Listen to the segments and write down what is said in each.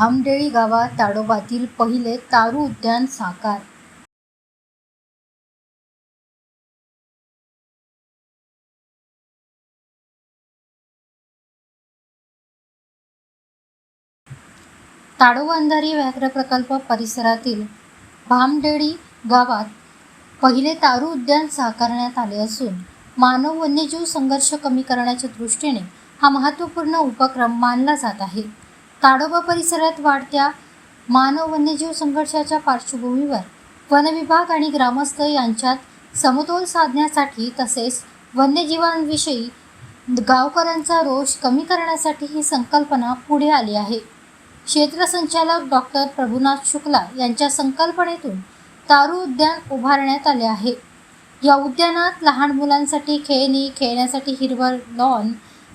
भामडेळी गावात ताडोबातील पहिले तारू उद्यान साकार. ताडोबा अंधारी व्याघ्र प्रकल्प परिसरातील भामडेळी गावात पहिले तारू उद्यान साकारण्यात आले असून मानव वन्यजीव संघर्ष कमी करण्याच्या दृष्टीने हा महत्त्वपूर्ण उपक्रम मानला जात आहे. ताडोबा परिसरात वाढत्या मानव वन्यजीव संघर्षाच्या पार्श्वभूमीवर वन विभाग आणि ग्रामस्थ यांच्यात समतोल साधण्यासाठी तसेच वन्यजीवांविषयी गावकऱ्यांचा रोष कमी करण्यासाठी ही संकल्पना पुढे आली आहे. क्षेत्र संचालक डॉक्टर प्रभुनाथ शुक्ला यांच्या संकल्पनेतून तारू उद्यान उभारण्यात आले आहे. या उद्यानात लहान मुलांसाठी खेळणी, खेळण्यासाठी हिरवळ लॉन,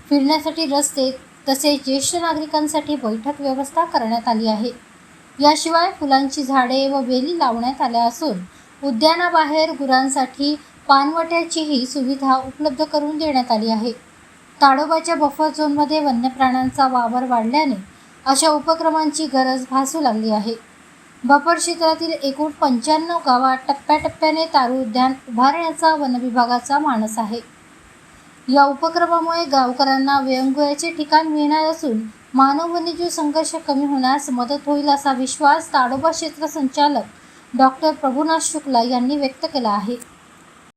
फिरण्यासाठी रस्ते तसेच ज्येष्ठ नागरिकांसाठी बैठक व्यवस्था करण्यात आली आहे. याशिवाय फुलांची झाडे व वेली लावण्यात आल्या असून उद्यानाबाहेर गुरांसाठी पाणवट्याचीही सुविधा उपलब्ध करून देण्यात आली आहे. ताडोबाच्या बफर झोनमध्ये वन्य प्राण्यांचा वावर वाढल्याने अशा उपक्रमांची गरज भासू लागली आहे. बफर क्षेत्रातील एकूण 95 गावात टप्प्याटप्प्याने तारू उद्यान उभारण्याचा वनविभागाचा मानस आहे. या उपक्रमामुळे गावकऱ्यांना विरंगुळ्याचे ठिकाण मिळणार असून मानव वन्यजीव संघर्ष कमी होण्यास मदत होईल असा विश्वास ताडोबा क्षेत्र संचालक डॉक्टर प्रभुनाथ शुक्ला यांनी व्यक्त केला आहे.